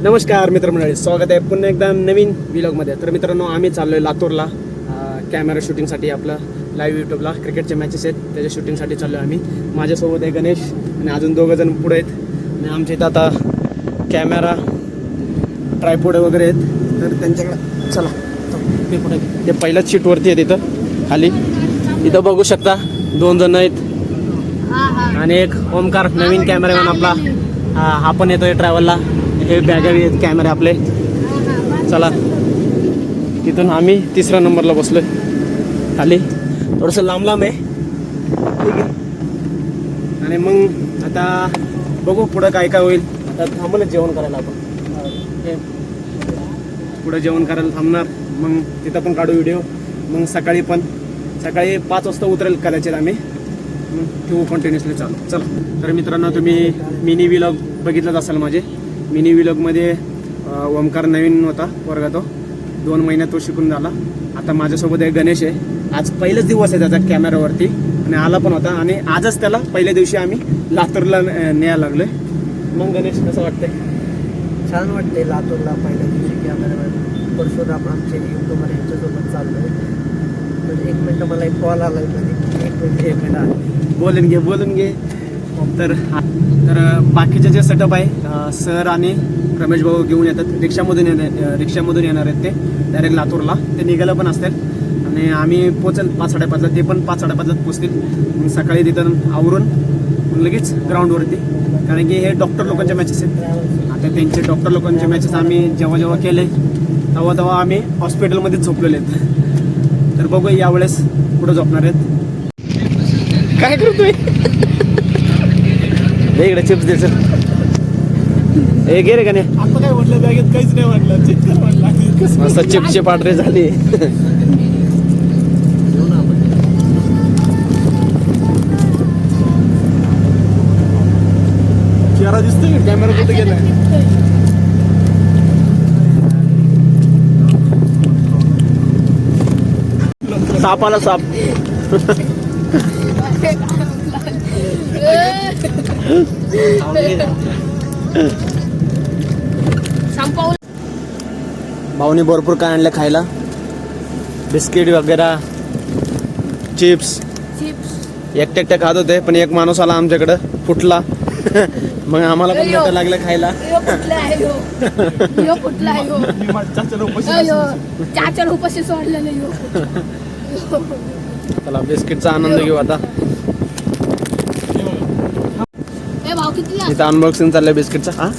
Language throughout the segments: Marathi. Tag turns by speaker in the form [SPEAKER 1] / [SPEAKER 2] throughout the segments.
[SPEAKER 1] नमस्कार मित्रमंडळी, स्वागत आहे पुन्हा एकदा नवीन व्लॉगमध्ये. तर मित्रांनो, आम्ही चाललो आहे लातूरला कॅमेरा शूटिंगसाठी. आपलं लाईव्ह यूट्यूबला क्रिकेटचे मॅचेस आहेत, त्याच्या शूटिंगसाठी चाललो आहे आम्ही. माझ्यासोबत आहे गणेश आणि अजून 2 जण पुढे आहेत. आणि आमच्या इथं आता कॅमेरा ट्रायपॉड वगैरे आहेत, तर त्यांच्याकडे चला. ते पहिल्याच सीटवरती आहे तिथं खाली. इथं बघू शकता 2 जण आहेत आणि एक ओमकार नवीन कॅमेरामॅन आपला. हा पण येतोय ट्रॅव्हलला. हे बॅगावी आहेत कॅमेरे आपले. चला, तिथून आम्ही 3ऱ्या नंबरला बसलोय खाली. थोडंसं लांब लांब आहे, ठीक आहे. आणि मग आता बघू पुढं काय काय होईल. आता थांबलं जेवण करायला आपण. पुढं जेवण करायला थांबणार, मग तिथं पण काढू व्हिडिओ. मग सकाळी 5 वाजता उतरेल कदाचित आम्ही. ठेवू कंटिन्युअसली चालू. चला, तर मित्रांनो, तुम्ही मिनी व्लॉग बघितलाच असाल माझे. मिनी व्लॉगमध्ये ओमकार नवीन होता पोरगा, तो 2 महिन्यात तो शिकून झाला. आता माझ्यासोबत एक गणेश आहे. आज पहिलाच दिवस आहे त्याचा कॅमेरावरती आणि आला पण होता. आणि आजच त्याला पहिल्या दिवशी आम्ही लातूरला न्यायला लागलोय. मग गणेश, कसं वाटतंय?
[SPEAKER 2] छान वाटते लातूरला पहिल्या दिवशी कॅमेरामॅन परशुराम आमचे युट्यूबर यांच्यासोबत चाललो आहे. तर 1 मिनटं, मला एक कॉल आला आहे. 1 मिनिट
[SPEAKER 1] बोलून घे. तर बाकीचे जे सेटअप आहे, सर आणि रमेश भाऊ घेऊन येतात. रिक्षामधून येणार आहेत ते डायरेक्ट लातूरला. ते निघायला पण असतील आणि आम्ही पोचेल 5-5:30ला. ते पण 5-5:30लाच पोचतील. मग सकाळी तिथं आवरून मग लगेच ग्राउंडवरती, कारण की हे डॉक्टर लोकांचे मॅचेस आहेत. आता त्यांचे डॉक्टर लोकांचे मॅचेस आम्ही जेव्हा केले तेव्हा आम्ही हॉस्पिटलमध्येच झोपलेले आहेत. तर बघू यावेळेस कुठं झोपणार आहेत. काय करतोय? इकडे चिप्स द्यायचं. हे गे रे का नाही?
[SPEAKER 2] आता काय म्हटलं, बॅगेत काहीच नाही वाटलं.
[SPEAKER 1] मस्त चिप्सचे पाटरे झाले.
[SPEAKER 2] चेहरा दिसतोय का? कॅमेरा कुठे गेलाय?
[SPEAKER 1] साप आला, साप. भाऊनी भरपूर काय आणलं खायला. बिस्किट वगैरे, चिप्स. एकटे खात होते, पण एक माणूस आला आमच्याकडं, फुटला. मग आम्हाला पण मोठं लागलं खायला. चला, बिस्किटचा आनंद घेऊ आता. इथं अनबॉक्सिंग चाललंय बिस्किटचा.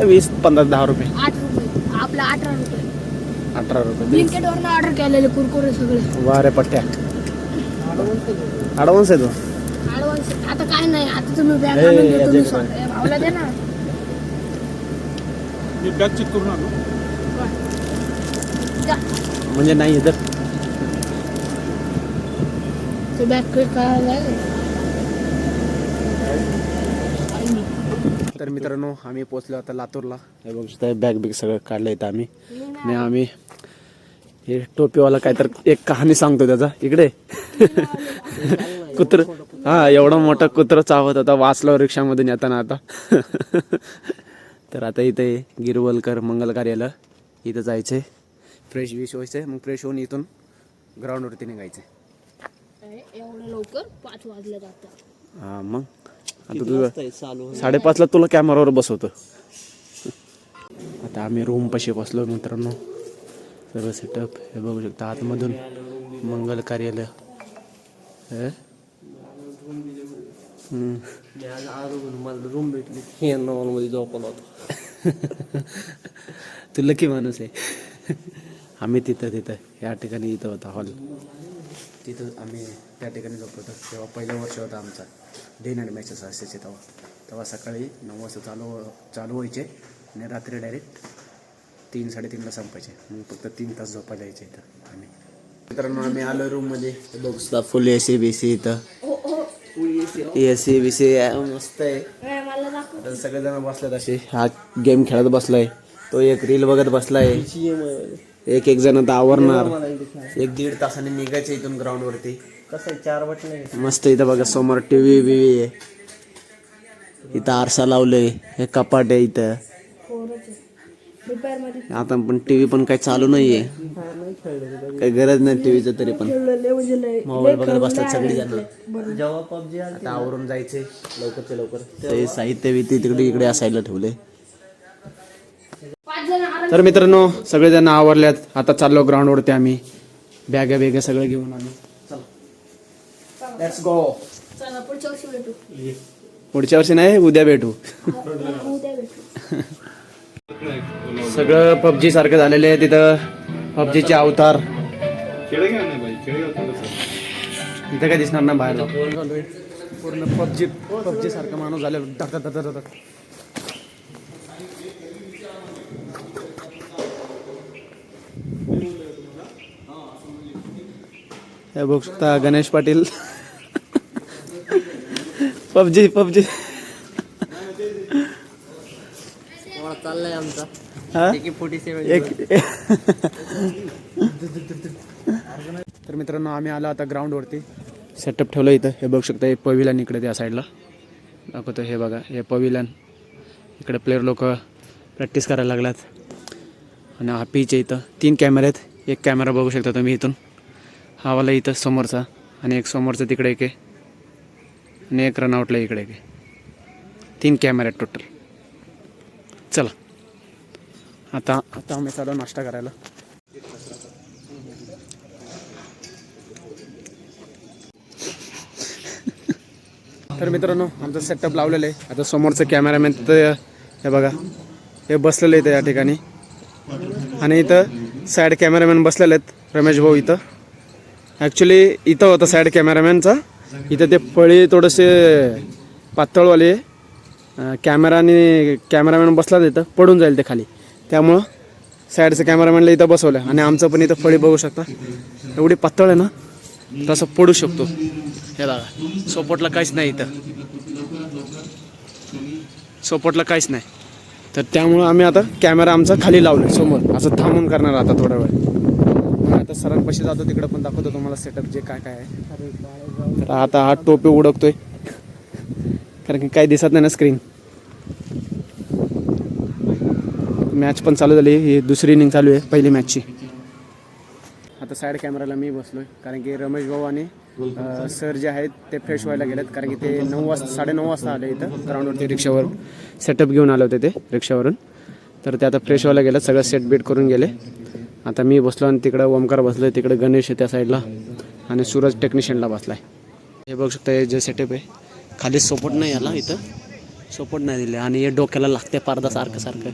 [SPEAKER 1] 20-15-10 रुपये.
[SPEAKER 3] 8 रुपये. आपला 18 रुपये.
[SPEAKER 1] 18 रुपये.
[SPEAKER 3] ब्लिंकेट वरनं ऑर्डर केलेले कुरकुरे सगळे.
[SPEAKER 1] वा रे पट्ट्या. ॲडव्हान्स आहे तो.
[SPEAKER 3] ऍडव्हान्स आता काय नाही. आता तुम्ही बॅग आणून देतो मी स्वतः. भावला दे ना.
[SPEAKER 2] मी बॅग चेक करून आलो.
[SPEAKER 1] म्हणजे नाही इथं
[SPEAKER 3] ते बॅग काय.
[SPEAKER 1] तर मित्रांनो, आम्ही पोचलो आता लातूरला. हे बघू शकता, बॅग बिग सगळं काढलं इथं आम्ही. आणि आम्ही हे टोपीवाला काय तर एक कहाणी सांगतो त्याचा. इकडे कुत्र, एवढा मोठा कुत्र चावत होता, वाचलो रिक्षामधून येताना आता. तर आता इथे गिरवलकर मंगल कार्यालय, इथं जायचंय, फ्रेश व्हायचंय. मग फ्रेश होऊन इथून ग्राउंडवरती निघायचंय.
[SPEAKER 3] एवढं लवकर 5 वाजले जातात.
[SPEAKER 1] मग आता तुझं 5:30ला तुला कॅमेरावर बसवतो. आता आम्ही रूम पाशी बसलो मित्रांनो. सर्व सेटअप हे बघू शकता. आतमधून मंगल कार्यालय.
[SPEAKER 2] रूम भेटली मध्ये झोपला होता.
[SPEAKER 1] तू लकी माणूस आहे. आम्ही तिथं या ठिकाणी इथं होता हॉल. तिथं आम्ही त्या ठिकाणी झोपतो. तेव्हा पहिलं वर्ष होतं आमचा. डे नाईट मॅचेस असायचे तेव्हा सकाळी 9 वाजता चालू व्हायचे आणि रात्री डायरेक्ट 3-3:30ला संपायचे. मग फक्त 3 तास झोपायला यायचे इथं आम्ही. मित्रांनो, आम्ही आलो रूममध्ये. बघू फुल AC BC इथं. AC BC मस्त आहे. सगळेजण बसलेत असे. हा गेम खेळत बसलाय, तो एक रील बघत बसलाय. एक जण आता आवरणार. 1-1.5 तासाने निघायचं इथून ग्राउंडवरती.
[SPEAKER 2] कसं आहे, 4 बटन
[SPEAKER 1] मस्त. इथं बघा समोर TV आहे. इथं आरसा लावलंय. हे कपाट आहे इथं.
[SPEAKER 3] रिपेअर मध्ये
[SPEAKER 1] आता पण टीव्ही पण काही चालू नाहीये,
[SPEAKER 2] नाही खेळलो
[SPEAKER 1] काही गरज नाही टीव्हीचं, तरी पण
[SPEAKER 2] म्हणजे लय
[SPEAKER 1] मोबाईल बघत बसतात सगळी जण.
[SPEAKER 2] जेव्हा पबजी
[SPEAKER 1] आता आवरून जायचे लवकरच्या लवकर. ते साहित्य विती तिकडे इकडे असायला ठेवले.
[SPEAKER 3] 5 जण आराम.
[SPEAKER 1] तर मित्रांनो सगळेजण आवरल्यात, आता चाललो ग्राउंडवरती आम्ही. बॅगा सगळं घेऊन आम्ही चला लेट्स गो.
[SPEAKER 3] चला पुढच्या वर्षी भेटू.
[SPEAKER 1] पुढच्या वर्षी नाही, उद्या भेटू.
[SPEAKER 3] उद्या भेटू.
[SPEAKER 1] सगळं पबजी सारखं झालेलं आहे तिथं. पबजीचे अवतार इथं काय दिसणार ना बाहेर. पूर्ण पबजी सारखं माणूस झालेलं. हे बघू शकता गणेश पाटील. पबजी
[SPEAKER 2] चाललाय आमचा
[SPEAKER 1] हा
[SPEAKER 2] AK-47
[SPEAKER 1] तर मित्रांनो आम्ही आलो आता ग्राउंडवरती. सेटअप ठेवलं इथं. हे बघू शकता हे पविलन इकडे त्या साईडला दाखवतो. हे बघा हे पविलन. इकडे प्लेयर लोक प्रॅक्टिस करायला लागल्यात. आणि हा पीच आहे. इथं 3 कॅमेरे आहेत. एक कॅमेरा बघू शकता तुम्ही इथून, हा वाला इथं समोरचा, आणि एक समोरचा तिकडे एक आहे, आणि एक रनआउटला इकडे एक आहे. 3 कॅमेरे आहेत टोटल. चला आता आम्ही चालू नाश्ता करायला. तर मित्रांनो आमचं सेटअप लावलेलं आहे. आता समोरचं कॅमेरामॅन तिथं हे बघा हे बसलेलं आहे या ठिकाणी, आणि इथं साईड कॅमेरामॅन बसलेले आहेत रमेश भाऊ इथं. ॲक्च्युली इथं होतं साईड कॅमेरामॅनचा. इथं ते फळी थोडेसे पातळवाले कॅमेरा आणि कॅमेरामॅन बसला तिथं पडून जाईल ते खाली, त्यामुळं साईडचं कॅमेरामॅनला इथं बसवलं. आणि आमचं पण इथं फळी बघू शकता एवढी पातळ आहे ना, तसं पडू शकतो. हे बघा सपोर्टला काहीच नाही इथं, सपोर्टला काहीच नाही. तर त्यामुळं आम्ही आता कॅमेरा आमचा खाली लावला समोर, असं थांबून करणार आता थोडा वेळ. आता सरांपाशी जातो, तिकडं पण दाखवतो तुम्हाला सेटअप जे काय काय आहे. तर आता हा टोपी उडकतोय कारण की काही दिसत नाही ना स्क्रीन. मॅच पण चालू झाली, ही दुसरी इनिंग चालू आहे पहिली मॅचची. आता साईड कॅमेराला मी बसलोय कारण की रमेश भाऊ आणि सर जे आहेत ते फ्रेश व्हायला गेलेत, कारण की ते 9:30 वाजता आले इथं ग्राउंडवरती. रिक्षावर सेटअप घेऊन आले होते ते रिक्षावरून. तर ते आता फ्रेश व्हायला गेलेत, सगळं सेट बीट करून गेले. आता मी बसलो आणि तिकडं ओमकार बसलोय, तिकडे गणेश आहे त्या साईडला, आणि सूरज टेक्निशियनला बसलाय. हे बघू शकता हे जे सेटअप आहे, खाली सपोर्ट नाही आला, इथं सपोर्ट नाही दिले, आणि हे डोक्याला लागते पारदा सारखं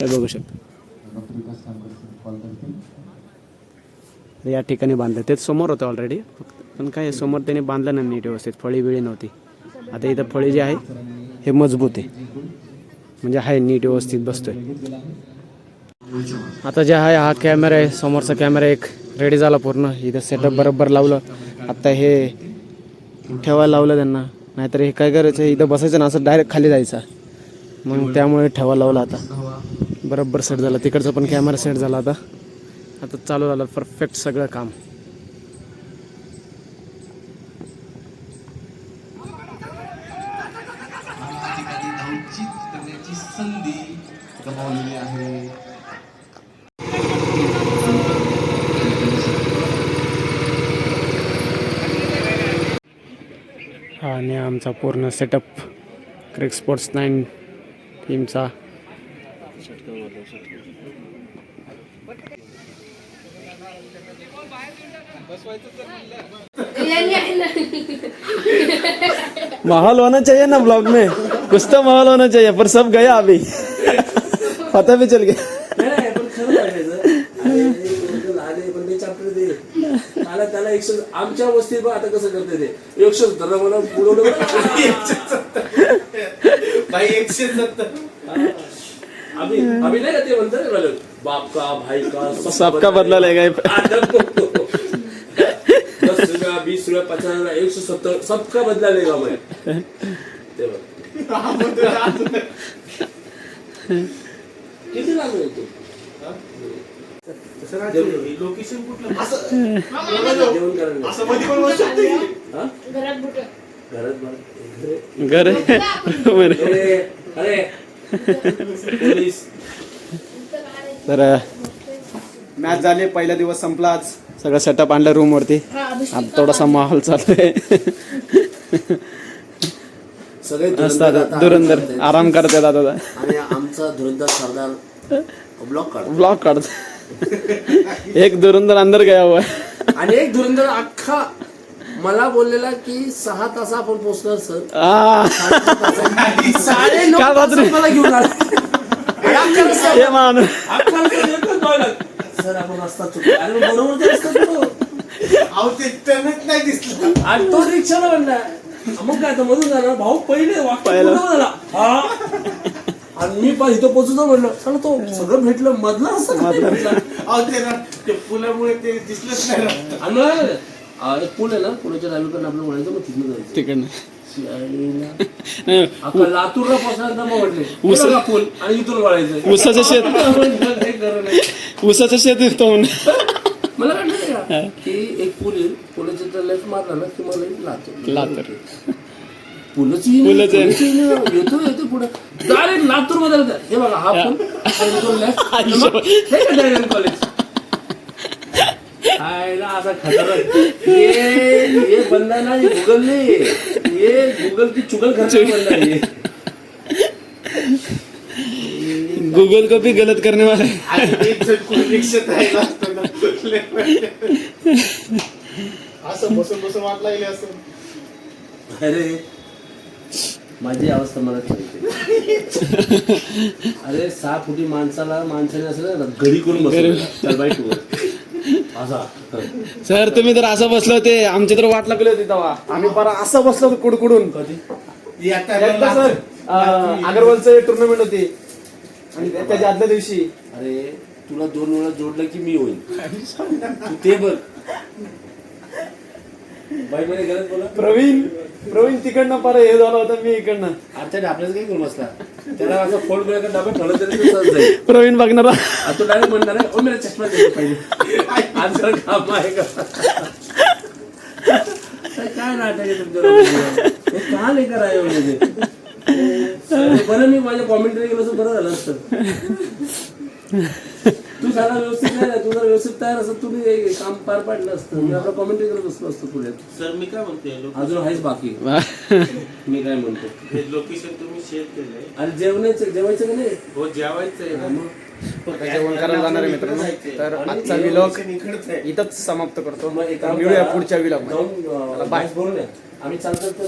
[SPEAKER 1] हे बघू शकता. या ठिकाणी बांधलं ते समोर होतं ऑलरेडी, पण काय समोर त्याने बांधलं नाही नीट व्यवस्थित, फळी बिळी नव्हती. आता इथं फळी जी आहे हे मजबूत आहे, म्हणजे आहे नीट व्यवस्थित बसतोय. आता जे आहे हा कॅमेरा आहे, समोरचा कॅमेरा एक रेडी झाला पूर्ण. इथं सेटअप बरोबर लावलं. आता हे ठेवायला लावलं त्यांना, नाहीतर हे काय करायचं इथं बसायचं ना, असं डायरेक्ट खाली जायचं. मग त्यामुळे ठेवायला लावलं. आता बरोबर सेट झालं, तिकडचा पण कॅमेरा सेट झाला. आता चालू झालं परफेक्ट सगळं काम. आणि आमचा पूर्ण सेटअप क्रिक स्पोर्ट्स 9 टीमचा. माहौल होना चाहिए ना ब्लॉग में, कुछ तो माहौल होना चाहिए, पर सब गया अभी. पता भी चल गया.
[SPEAKER 2] त्याला आमच्या वस्तीत आता कसं करते ते 170 मला पुरवलं भाई 170. अभी नाही का ते म्हणतात बाप का भाई का
[SPEAKER 1] सबका बदला लेगा.
[SPEAKER 2] 10 रुपया 20 रुपया 50 रुपया 170 सबका बदला लेगा मैं. किती लागलं तू लोकेशन कुठलं
[SPEAKER 1] घर
[SPEAKER 2] अरे
[SPEAKER 1] तर मॅच झाली, पहिला दिवस संपला आज. सगळं सेटअप आणलं रूमवरती. आता थोडासा माहोल चालू आहे.
[SPEAKER 4] सगळे
[SPEAKER 1] धुरंधर आराम करतात आता.
[SPEAKER 4] आणि आमचा धुरंधर सरदार
[SPEAKER 1] ब्लॉग काढतो. एक धुरंधर अंदर गया हुआ है.
[SPEAKER 4] आणि एक धुरंधर अख्खा मला बोललेला की 6 तास आपण पोहोचणार सर.
[SPEAKER 1] आ,
[SPEAKER 4] 9:30
[SPEAKER 1] काल रात्री-
[SPEAKER 4] मला घेऊन आला.
[SPEAKER 1] हे मान.
[SPEAKER 4] सर आपण रस्ता चुकलो. अरे मग बरोबर ते रस्ता चुकलो. आणि तो रिक्षाला म्हणला मग काय तर मधून जाणार भाऊ पहिले वाक्य पूर्ण झाला. हा. आणि मी पण इथं पोहोचतो म्हणलं चला तो सगळं भेटलं मधला रस्ता काय भेटला?
[SPEAKER 5] पुलामुळे ते दिसलंच नाही.
[SPEAKER 4] आणि मला एक पूल आहे ना पुण्याच्या डावीकडनं आपलं म्हणायचं मग तिथनं जायचं.
[SPEAKER 1] तिकडनं
[SPEAKER 4] अख्खा लातूरला पोहोचल्यानंतर मग म्हटले पूल आणि इथून वळायचं.
[SPEAKER 1] ऊसाचं शेत
[SPEAKER 4] हे खरं नाही.
[SPEAKER 1] ऊसाचं शेत येतो म्हणून.
[SPEAKER 4] मला काय माहिती का की एक पूल येईल पुण्याच्या लेफ्ट मारला ना की मला लातूर पुलंच येतो पुढे डायरेक्ट लातूर मध्ये हे बघा हा पूल लेफ्ट कॉलेज आयला असा खतरनाक ये बंदा ना ये गूगल नहीं ये गूगल की चुगल करने वाला है.
[SPEAKER 1] गूगल को भी गलत करने वाला है.
[SPEAKER 5] असं बसून बसून वाट लागली असं.
[SPEAKER 4] अरे माझी अवस्था मला कळते. अरे 6 फुटी माणसाने असं ना घडी करून बसलं बाईक असा.
[SPEAKER 1] सर तुम्ही तर असं बसले होते, आमची तर वाट लागली होती तेव्हा. आम्ही बरं असं बसलो होतो कुडकुडून. एकदा सर अगरवालचं टुर्नामेंट होती आणि त्याच्या आदल्या दिवशी
[SPEAKER 4] अरे तुला 2 वेळा जोडलं की मी होईल. तू ते बघ बाईक मध्ये गलत बोला.
[SPEAKER 1] प्रवीण तिकडनं पर हे झालं होतं, मी इकडनं.
[SPEAKER 4] आता आपल्याला काही करू बसला त्याला असं फोल्ड केला डबा ठेवलं तरी तो सहज जाईल.
[SPEAKER 1] प्रवीण बघणार.
[SPEAKER 4] आता डायरेक्ट म्हणणार आहे ओ मेरा चष्मा दे पाहिजे आज जर काम आहे का काय नाटक आहे तुमच्या हे का नाही कराय बरं मी माझ्या कॉमेंट्री केलं असं बरं झालं असतं. तू सारा व्यवस्थित नाही ना, तू जर व्यवस्थित तयार असत तुम्ही हे काम पार पाडलं असतं. मी आपलं कॉमेंट्री करत बसलो असतो पुढे.
[SPEAKER 5] सर मी काय म्हणते
[SPEAKER 4] अजून आहेच बाकी. मी काय म्हणतो
[SPEAKER 5] हे लोकेशन तुम्ही शेअर केलंय.
[SPEAKER 4] आणि जेवायचं का नाही.
[SPEAKER 5] हो जेवायचंय ना.
[SPEAKER 1] आता जेवण करायला जाणार आहे मित्रांनो. तर आजचा व्लॉग इथंच समाप्त करतो. मिळूया पुढच्या व्लॉग मध्ये.
[SPEAKER 4] जाऊन बाय बोलूया आम्ही चालतो.